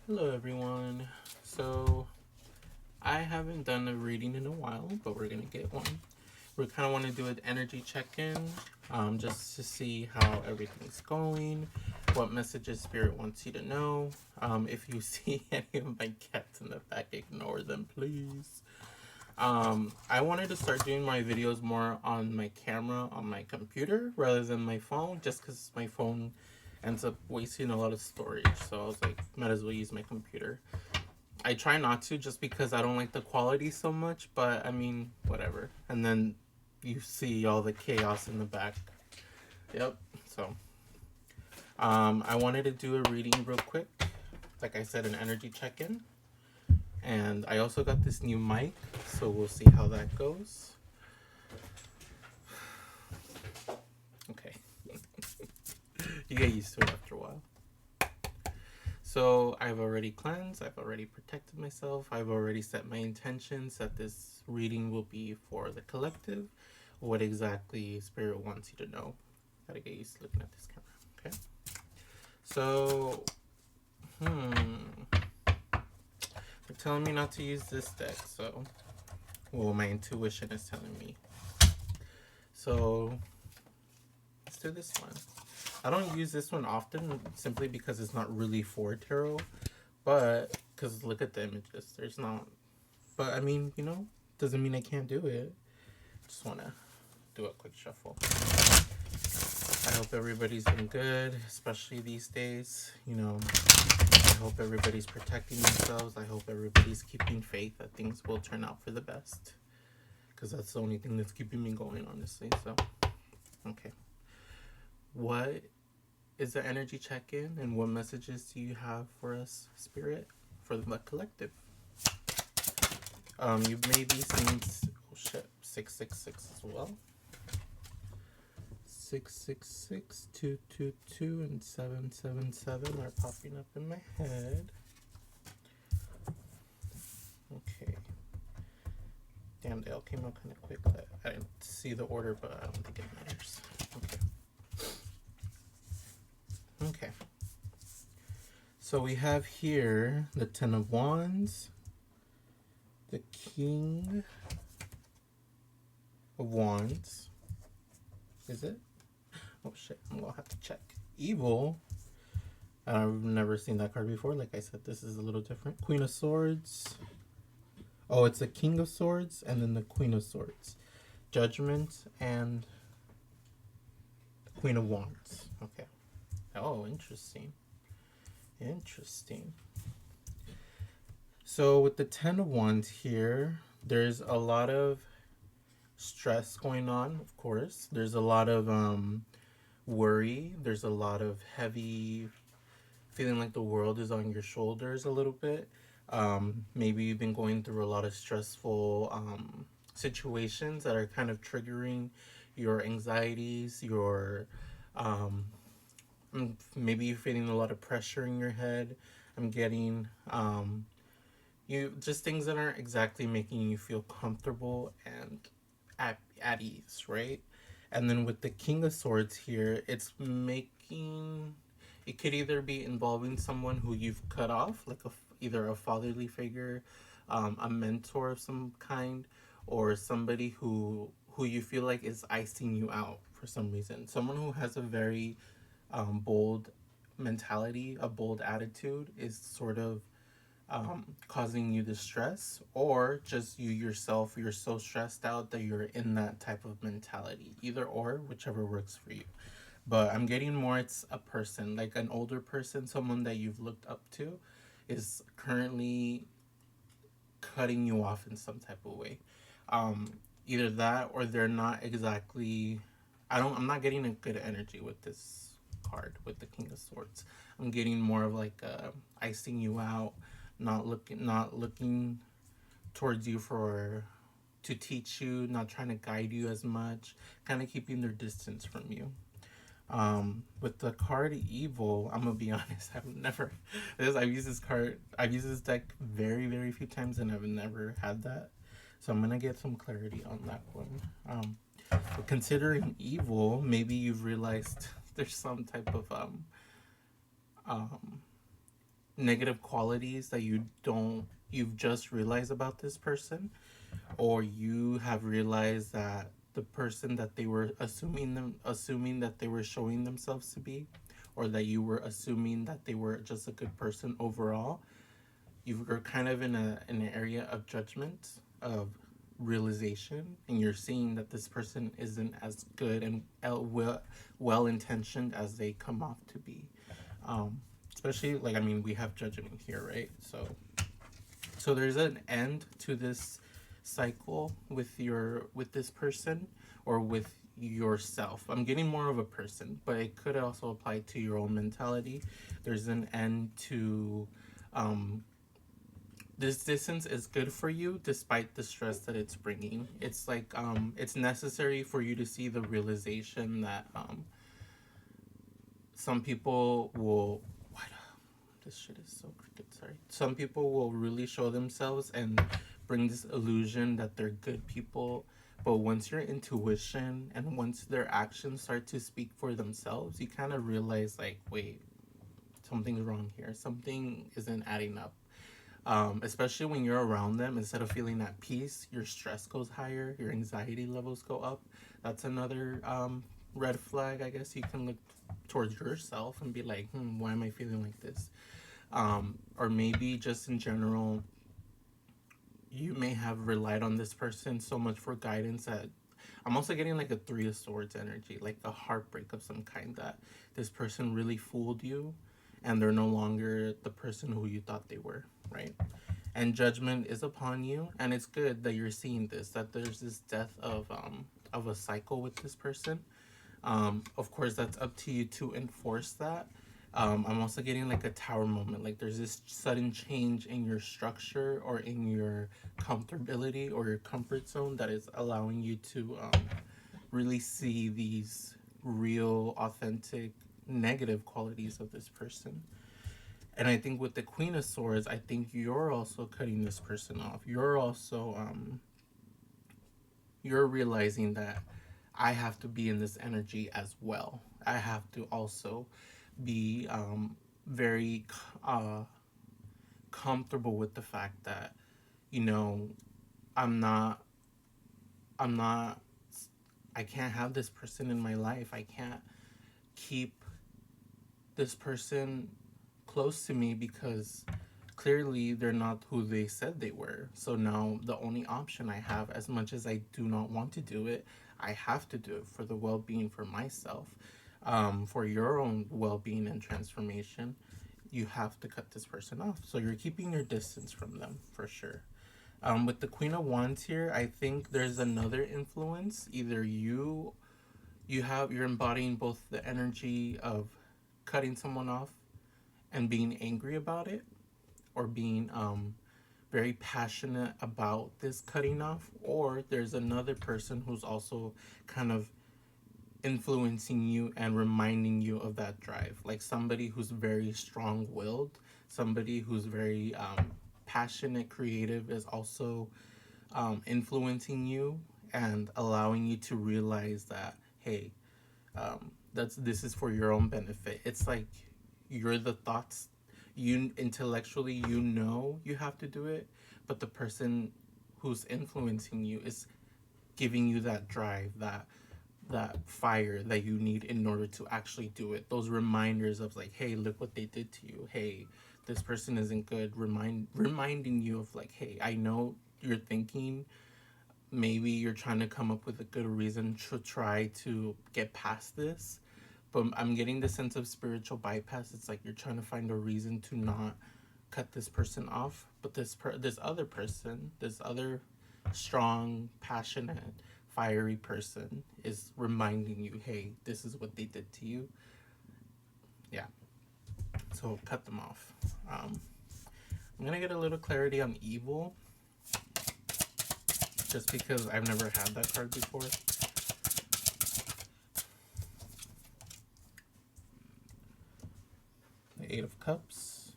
Hello everyone. So I haven't done a reading in a while, but we're gonna get one. We kind of want to do an energy check-in, just to see how everything's going, what messages Spirit wants you to know. If you see any of my cats in the back, ignore them, please. I wanted to start doing my videos more on my camera on my computer rather than my phone, just because my phone ends up wasting a lot of storage. So I was like, might as well use my computer. I try not to just because I don't like the quality so much, but I mean, whatever. And then you see all the chaos in the back. Yep. So, I wanted to do a reading real quick. Like I said, an energy check in. And I also got this new mic, so we'll see how that goes. Okay. You get used to it after a while. So I've already cleansed, I've already protected myself, I've already set my intentions that this reading will be for the collective, what exactly Spirit wants you to know. Gotta get used to looking at this camera. Okay. So, they're telling me not to use this deck, so, well, my intuition is telling me. So, let's do this one. I don't use this one often simply because it's not really for tarot, but because look at the images. There's not, but I mean, doesn't mean I can't do it. Just want to do a quick shuffle. I hope everybody's been good, especially these days. I hope everybody's protecting themselves. I hope everybody's keeping faith that things will turn out for the best. Because that's the only thing that's keeping me going, honestly. So, okay. What is the energy check in, and what messages do you have for us, Spirit, for the collective? You may be seeing, oh shit, 666 as well. 666, 222, and 777 are popping up in my head. Okay. Damn, they all came out kind of quick. I didn't see the order, but I don't think it matters. Okay. Okay. So we have here the Ten of Wands, the King of Wands. Is it? Oh shit, I'm gonna have to check. Evil. I've never seen that card before. Like I said, this is a little different. Queen of Swords. Oh, it's the King of Swords and then the Queen of Swords. Judgment and the Queen of Wands. Okay. Oh, interesting. Interesting. So with the Ten of Wands here, there's a lot of stress going on, of course. There's a lot of worry. There's a lot of heavy feeling like the world is on your shoulders a little bit. Maybe you've been going through a lot of stressful situations that are kind of triggering your anxieties, your um, maybe you're feeling a lot of pressure in your head. I'm getting you just things that aren't exactly making you feel comfortable and at ease, right? And then with the King of Swords here, it's making it could either be involving someone who you've cut off, like either a fatherly figure, a mentor of some kind, or somebody who you feel like is icing you out for some reason. Someone who has a very bold mentality, a bold attitude, is sort of causing you the stress, or just you yourself, you're so stressed out that you're in that type of mentality. Either or, whichever works for you. But I'm getting more it's a person, like an older person, someone that you've looked up to, is currently cutting you off in some type of way. Either that or they're not exactly. I'm not getting a good energy with this card with the King of Swords. I'm getting more of like icing you out, not looking towards you for to teach you, not trying to guide you as much, kind of keeping their distance from you. With the card Evil, I'm gonna be honest. I've used this card. I've used this deck very, very few times, and I've never had that. So I'm gonna get some clarity on that one. But considering Evil, maybe you've realized there's some type of um negative qualities that you've just realized about this person, or you have realized that the person that they were assuming that they were showing themselves to be, or that you were assuming that they were just a good person overall, you're kind of in an area of judgment, of realization, and you're seeing that this person isn't as good and well intentioned as they come off to be. um Especially, like, I mean, we have judgment here, right? So there's an end to this cycle with this person, or with yourself. I'm getting more of a person, but it could also apply to your own mentality. There's an end to um this distance is good for you despite the stress that it's bringing. It's like, it's necessary for you to see the realization that some people will, what, this shit is so crooked, sorry. Some people will really show themselves and bring this illusion that they're good people, but once your intuition and once their actions start to speak for themselves, you kind of realize, like, wait, something's wrong here, something isn't adding up. Especially when you're around them, instead of feeling at peace, your stress goes higher, your anxiety levels go up. That's another red flag, I guess. You can look towards yourself and be like, why am I feeling like this? Or maybe just in general, you may have relied on this person so much for guidance that I'm also getting like a Three of Swords energy, like a heartbreak of some kind, that this person really fooled you and they're no longer the person who you thought they were, right? And judgment is upon you, and it's good that you're seeing this, that there's this death of a cycle with this person. Of course, that's up to you to enforce that. I'm also getting like a tower moment. Like, there's this sudden change in your structure or in your comfortability or your comfort zone that is allowing you to really see these real, authentic, negative qualities of this person. And I think with the Queen of Swords, I think you're also cutting this person off. You're also you're realizing that I have to be in this energy as well. I have to also be very comfortable with the fact that, you know, I'm not, I'm not, I can't have this person in my life. I can't keep this person close to me because clearly they're not who they said they were. So now the only option I have, as much as I do not want to do it, I have to do it for the well being for myself, for your own well being and transformation. You have to cut this person off. So you're keeping your distance from them for sure. With the Queen of Wands here, I think there's another influence. Either you're embodying both the energy of cutting someone off and being angry about it, or being very passionate about this cutting off, or there's another person who's also kind of influencing you and reminding you of that drive, like somebody who's very strong-willed, somebody who's very passionate, creative, is also influencing you and allowing you to realize that, hey, that's this is for your own benefit. It's like you're the thoughts, you intellectually, you know you have to do it, but the person who's influencing you is giving you that drive, that fire that you need in order to actually do it. Those reminders of, like, hey, look what they did to you. Hey, this person isn't good. Reminding you of, like, hey, I know you're thinking, maybe you're trying to come up with a good reason to try to get past this, but I'm getting the sense of spiritual bypass. It's like you're trying to find a reason to not cut this person off, but this other person, this other strong, passionate, fiery person is reminding you, hey, this is what they did to you. Yeah, so cut them off. I'm gonna get a little clarity on evil, just because I've never had that card before. The Eight of Cups.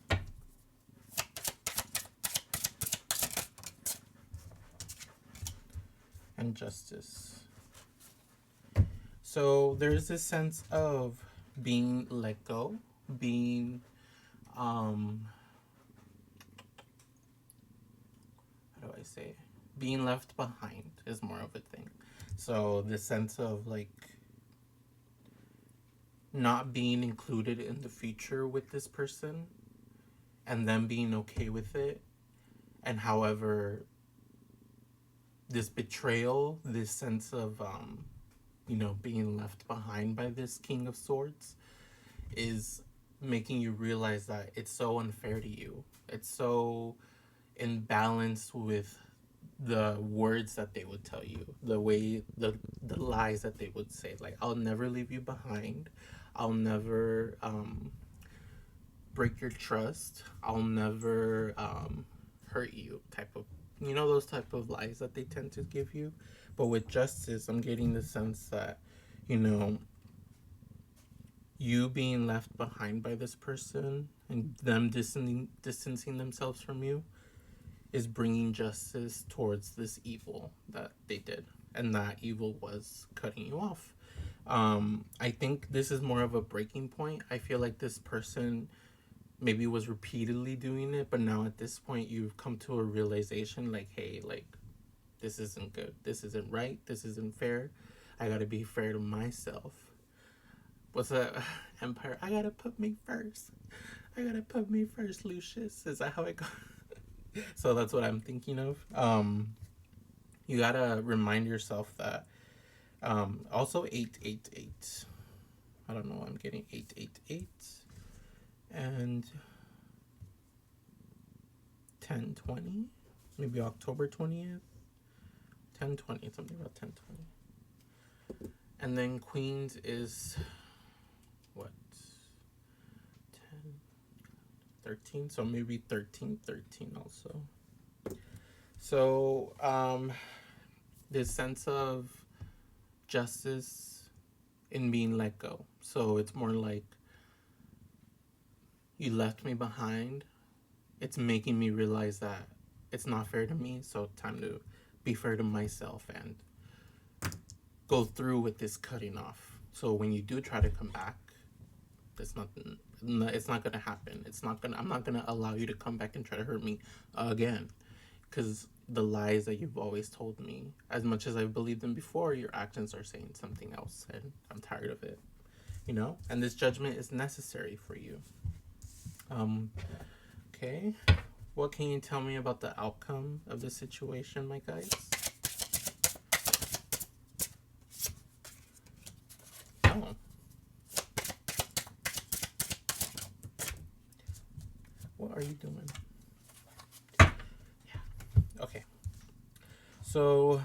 And Justice. So there's this sense of being let go, being being left behind is more of a thing. So the sense of like not being included in the future with this person and them being okay with it. And however, this betrayal, this sense of, being left behind by this King of Swords is making you realize that it's so unfair to you. It's so imbalanced with the words that they would tell you, the way the lies that they would say. Like, I'll never leave you behind. I'll never break your trust. I'll never hurt you. Type of, those type of lies that they tend to give you. But with justice, I'm getting the sense that, you know, you being left behind by this person and them distancing themselves from you is bringing justice towards this evil that they did. And that evil was cutting you off. I think this is more of a breaking point. I feel like this person maybe was repeatedly doing it, but now at this point you've come to a realization like, hey, like, this isn't good. This isn't right. This isn't fair. I gotta be fair to myself. What's that? Empire? I gotta put me first. I gotta put me first, Lucius. Is that how it goes? So that's what I'm thinking of. You gotta remind yourself that. Also 888. I don't know. I'm getting 888 and 1020. Maybe October 20th. 1020. Something about 1020. And then Queens is what? 10, 13. So maybe 1313 also. So this sense of justice in being let go. So it's more like you left me behind. It's making me realize that it's not fair to me. So time to be fair to myself and go through with this cutting off. So when you do try to come back, it's not gonna happen. I'm not gonna allow you to come back and try to hurt me again, because the lies that you've always told me, as much as I've believed them before, your actions are saying something else, and I'm tired of it. And this judgment is necessary for you. Okay, what can you tell me about the outcome of the situation, my guys? Oh. What are you doing? Yeah. Okay. So,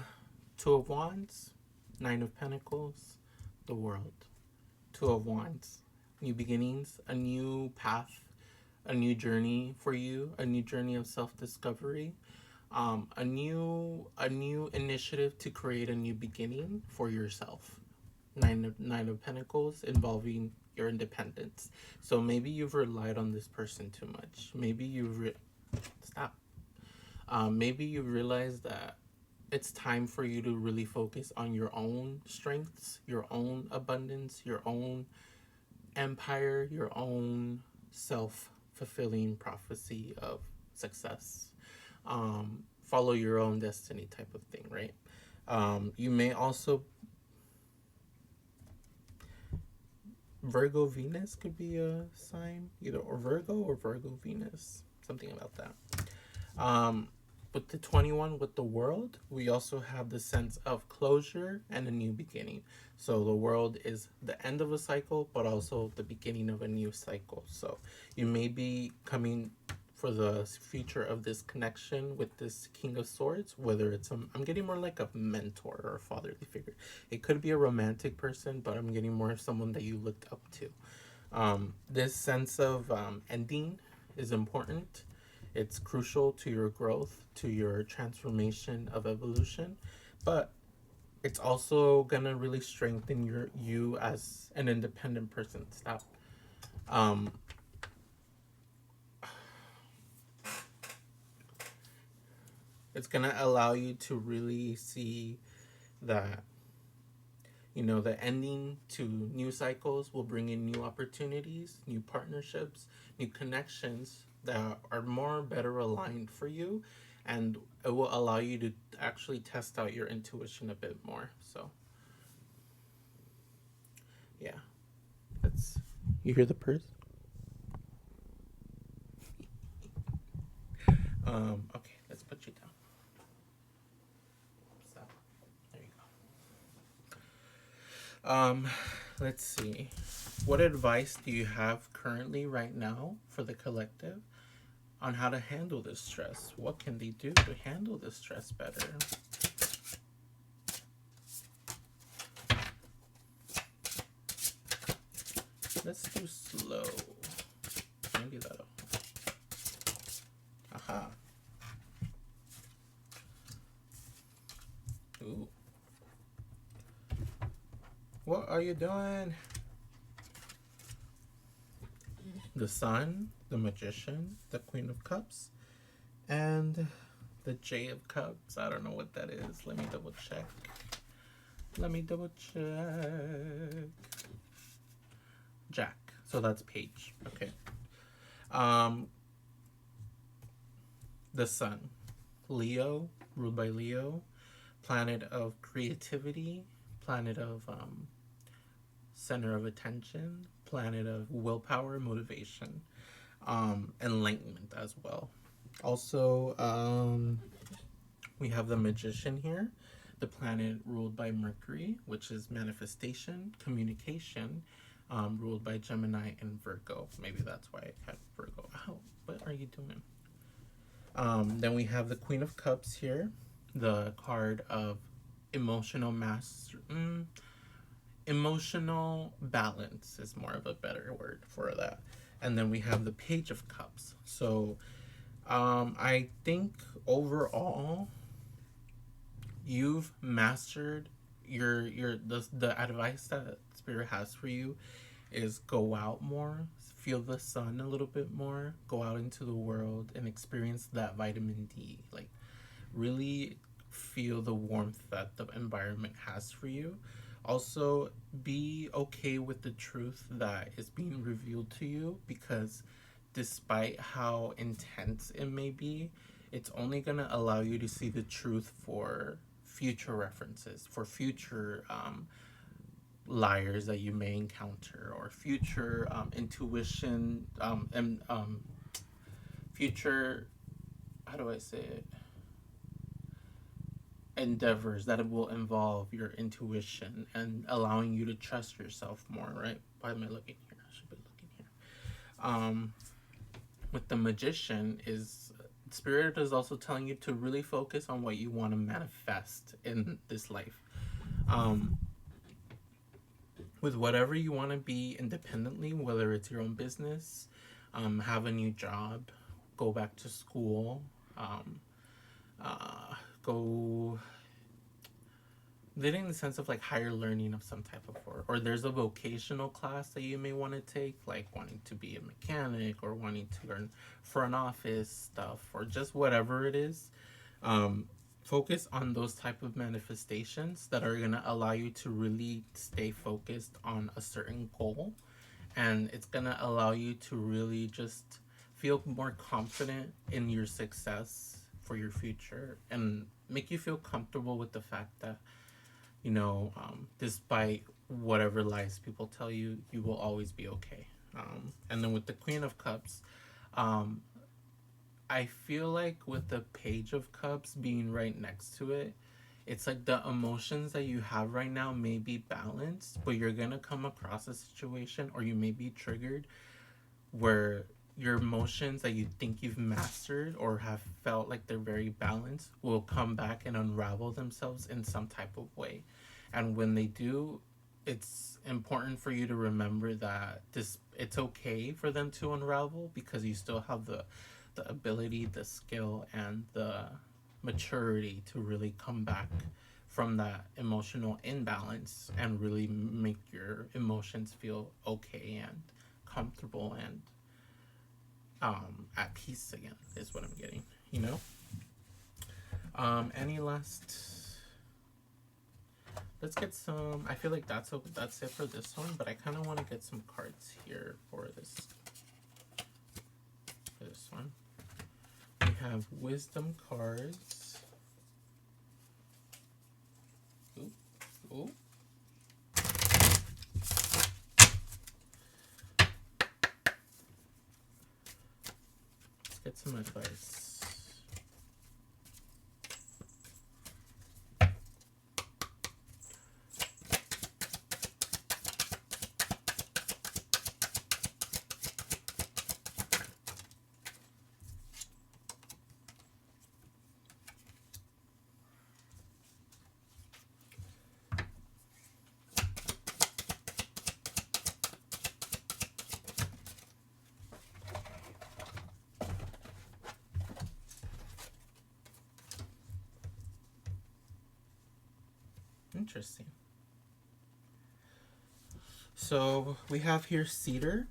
Two of Wands, Nine of Pentacles, the World. Two of Wands, new beginnings, a new path, a new journey for you, a new journey of self-discovery, a new initiative to create a new beginning for yourself. Nine of Pentacles involving your independence. So maybe you've relied on this person too much. Maybe stop. Maybe you realized that it's time for you to really focus on your own strengths, your own abundance, your own empire, your own self-fulfilling prophecy of success. Follow your own destiny type of thing, right? You may also Virgo Venus could be a sign, either or Virgo Venus, something about that. With the 21, with the World, we also have the sense of closure and a new beginning. So the World is the end of a cycle, but also the beginning of a new cycle. So you may be coming for the future of this connection with this King of Swords, whether it's I'm getting more like a mentor or a fatherly figure. It could be a romantic person, but I'm getting more of someone that you looked up to. This sense of ending is important. It's crucial to your growth, to your transformation of evolution, but it's also gonna really strengthen you as an independent person. Stop. It's gonna allow you to really see that the ending to new cycles will bring in new opportunities, new partnerships, new connections that are more better aligned for you, and it will allow you to actually test out your intuition a bit more. So yeah, that's, you hear the purse. Okay, let's put you down. So there you go. Let's see, what advice do you have currently right now for the collective on how to handle this stress? What can they do to handle this stress better? Let's do slow. Maybe that'll. Aha. Ooh. What are you doing? The Sun, the Magician, the Queen of Cups, and the J of Cups. I don't know what that is. Let me double check. Let me double check. Jack. So that's Page. Okay. The Sun. Leo, ruled by Leo. Planet of creativity. Planet of center of attention. Planet of willpower, motivation, enlightenment as well. Also, we have the Magician here, the planet ruled by Mercury, which is manifestation, communication, ruled by Gemini and Virgo. Maybe that's why I had Virgo. Ow, what are you doing? Then we have the Queen of Cups here, the card of emotional master. Emotional balance is more of a better word for that. And then we have the Page of Cups. So I think overall you've mastered the advice that Spirit has for you is go out more, feel the sun a little bit more, go out into the world and experience that vitamin D. Like really feel the warmth that the environment has for you. Also, be okay with the truth that is being revealed to you, because despite how intense it may be, it's only going to allow you to see the truth for future references, for future liars that you may encounter, or future intuition and future, how do I say it? Endeavors that will involve your intuition and allowing you to trust yourself more, right? Why am I looking here? I should be looking here. With the Magician is Spirit is also telling you to really focus on what you want to manifest in this life. With whatever you want to be independently, whether it's your own business, have a new job, go back to school, go getting the sense of like higher learning of some type of work, or there's a vocational class that you may want to take, like wanting to be a mechanic or wanting to learn front office stuff or just whatever it is. Focus on those type of manifestations that are going to allow you to really stay focused on a certain goal, and it's going to allow you to really just feel more confident in your success for your future and make you feel comfortable with the fact that, you know, despite whatever lies people tell you, you will always be okay. And then with the Queen of Cups, I feel like with the Page of Cups being right next to it, it's like the emotions that you have right now may be balanced, but you're gonna come across a situation, or you may be triggered where your emotions that you think you've mastered or have felt like they're very balanced will come back and unravel themselves in some type of way. And when they do, it's important for you to remember that it's okay for them to unravel, because you still have the ability, the skill, and the maturity to really come back from that emotional imbalance and really make your emotions feel okay and comfortable and at peace again is what I'm getting, you know. Any last, let's get some, I feel like that's it for this one, but I kind of want to get some cards here for this one. We have wisdom cards. Ooh, ooh. Let's get some advice. Interesting. So we have here cedar.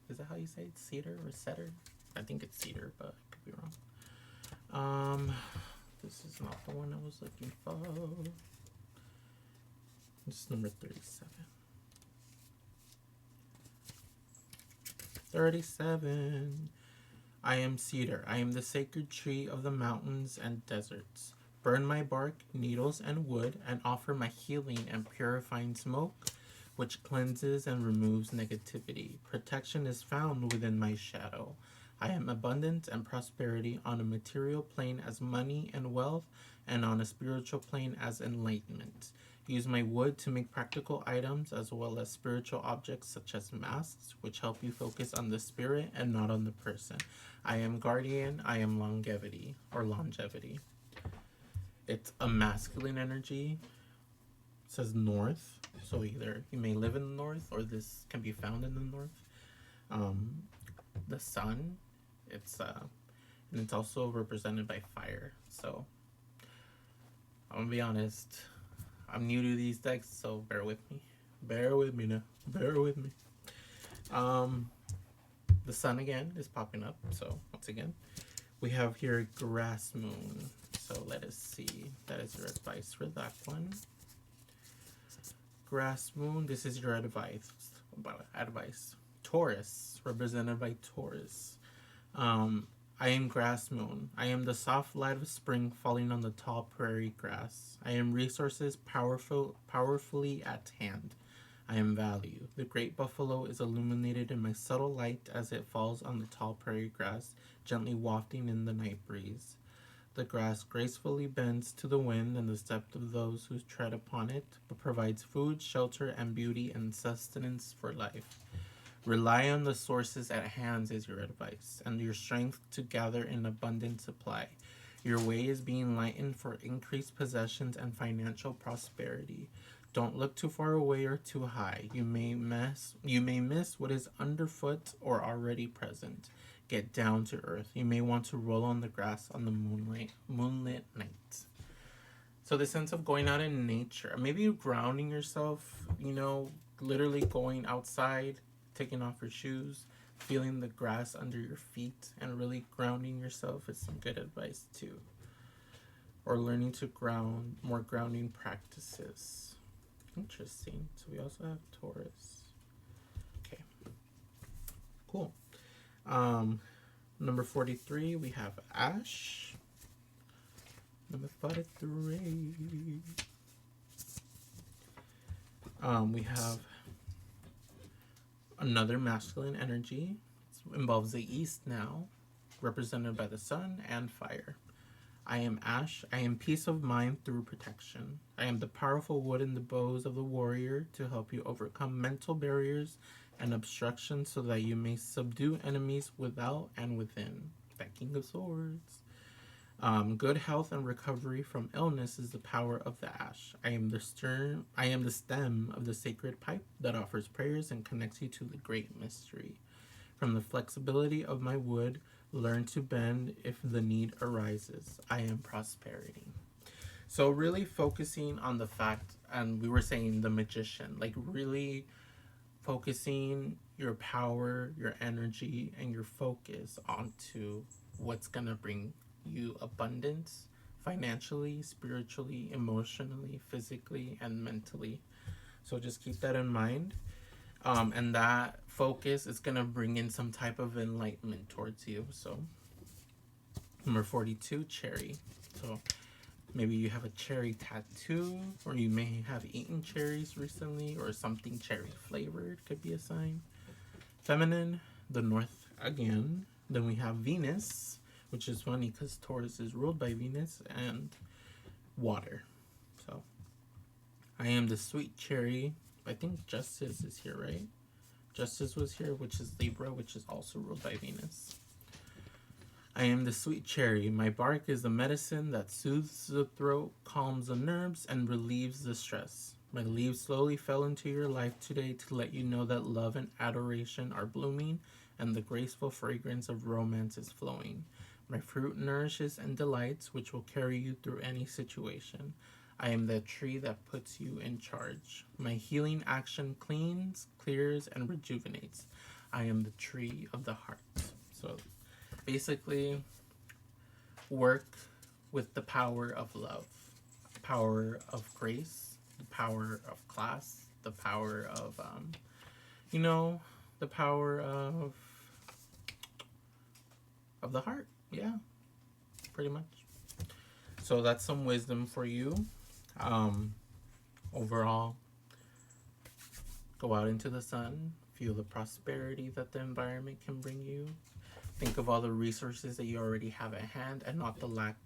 Is that how you say it? Cedar or cedar? I think it's cedar, but I could be wrong. This is not the one I was looking for. This is number 37. 37. I am cedar. I am the sacred tree of the mountains and deserts. Burn my bark, needles, and wood, and offer my healing and purifying smoke, which cleanses and removes negativity. Protection is found within my shadow. I am abundance and prosperity on a material plane as money and wealth, and on a spiritual plane as enlightenment. Use my wood to make practical items as well as spiritual objects such as masks, which help you focus on the spirit and not on the person. I am guardian, I am longevity or longevity. It's a masculine energy. It says north, so either you may live in the north or this can be found in the north. The sun, and it's also represented by fire. So I'm gonna be honest, I'm new to these decks, so bear with me. Bear with me now. Bear with me. The sun again is popping up. So once again, we have here grass moon. So let us see. That is your advice for that one. Grass moon. This is your advice. Advice. Taurus, represented by Taurus. I am grass moon. I am the soft light of spring falling on the tall prairie grass. I am resources powerfully at hand. I am value. The great buffalo is illuminated in my subtle light as it falls on the tall prairie grass, gently wafting in the night breeze. The grass gracefully bends to the wind and the steps of those who tread upon it, but provides food, shelter, and beauty and sustenance for life. Rely on the sources at hand is your advice, and your strength to gather in abundant supply. Your way is being lightened for increased possessions and financial prosperity. Don't look too far away or too high. You may miss what is underfoot or already present. Get down to earth. You may want to roll on the grass on the moonlit night. So the sense of going out in nature, maybe grounding yourself, literally going outside, taking off your shoes, feeling the grass under your feet, and really grounding yourself is some good advice too. Or learning to ground, more grounding practices. Interesting. So we also have Taurus. Okay. Cool. Number 43, we have Ash. Number 43. We have another masculine energy. It involves the east now, represented by the sun and fire. I am Ash. I am peace of mind through protection. I am the powerful wood in the bows of the warrior to help you overcome mental barriers and obstructions so that you may subdue enemies without and within. That King of Swords. Good health and recovery from illness is the power of the ash. I am the stem of the sacred pipe that offers prayers and connects you to the great mystery. From the flexibility of my wood, learn to bend if the need arises. I am prosperity. So really focusing on the fact, and we were saying the magician, like really focusing your power, your energy, and your focus onto what's gonna bring you abundance financially, spiritually, emotionally, physically, and mentally. So just keep that in mind. And that focus is going to bring in some type of enlightenment towards you. So Number 42, cherry. So maybe you have a cherry tattoo, or you may have eaten cherries recently, or something cherry flavored could be a sign. Feminine, the north again. Then we have Venus, which is funny because Taurus is ruled by Venus, and water. So I am the sweet cherry. I think Justice is here, right? Justice was here, which is Libra, which is also ruled by Venus. I am the sweet cherry. My bark is the medicine that soothes the throat, calms the nerves, and relieves the stress. My leaves slowly fell into your life today to let you know that love and adoration are blooming and the graceful fragrance of romance is flowing. My fruit nourishes and delights, which will carry you through any situation. I am the tree that puts you in charge. My healing action cleans, clears, and rejuvenates. I am the tree of the heart. So basically, work with the power of love, power of grace, the power of class, the power of, you know, the power of the heart. Yeah, pretty much. So that's some wisdom for you. Um, Overall, go out into the sun, feel the prosperity that the environment can bring you. Think of all the resources that you already have at hand and not the lack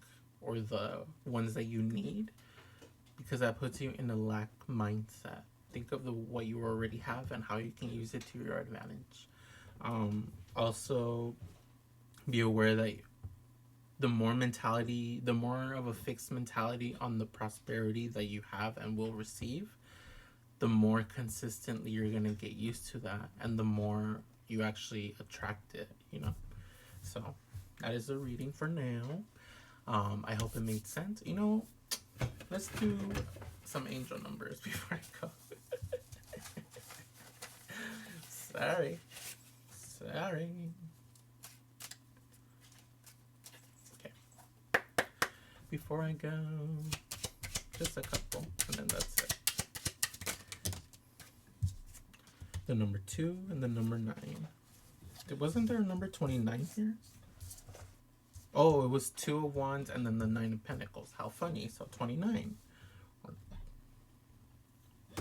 or the ones that you need, because that puts you in a lack mindset. Think of what you already have and how you can use it to your advantage. Also, be aware that the more of a fixed mentality on the prosperity that you have and will receive, the more consistently you're going to get used to that and the more you actually attract it, you know? So that is the reading for now. I hope it made sense. You know, let's do some angel numbers before I go. Sorry. Okay. Before I go, just a couple, and then that's it. The number 2 and the number 9. Wasn't there a number 29 here? Oh, it was 2 of Wands and then the 9 of Pentacles. How funny. So 29.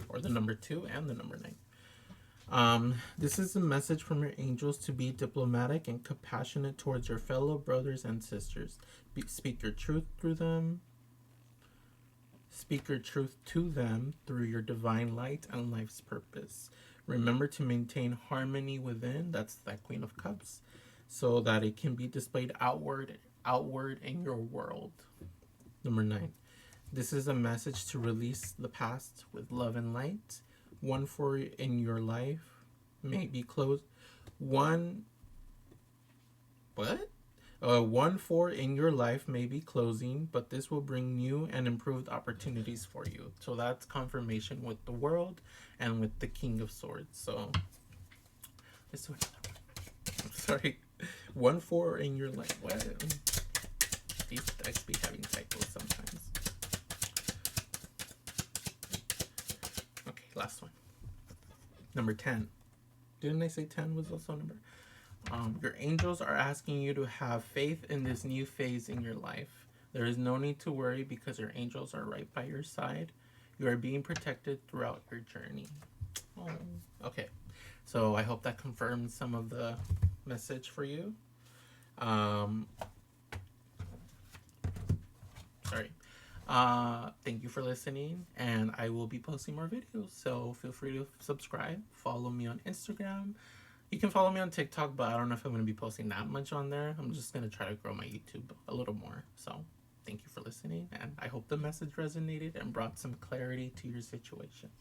Or the number 2 and the number 9. This is a message from your angels to be diplomatic and compassionate towards your fellow brothers and sisters. Speak your truth through them. Speak your truth to them through your divine light and life's purpose. Remember to maintain harmony within, that's that Queen of Cups, so that it can be displayed outward in your world. Number 9. This is a message to release the past with love and light. 1-4 in your life may be closed. 1-4 in your life may be closing, but this will bring new and improved opportunities for you. So that's confirmation with the world and with the King of Swords. So let's do another one. I'm sorry. 1-4 in your life. What? These dice be having cycles sometimes. Okay, last one. Number 10. Didn't I say 10 was also a number? Your angels are asking you to have faith in this new phase in your life. There is no need to worry because your angels are right by your side. You are being protected throughout your journey. Oh, okay. So I hope that confirms some of the message for you. Sorry. Thank you for listening, and I will be posting more videos. So feel free to subscribe. Follow me on Instagram. You can follow me on TikTok, but I don't know if I'm going to be posting that much on there. I'm just going to try to grow my YouTube a little more. So thank you for listening, and I hope the message resonated and brought some clarity to your situation.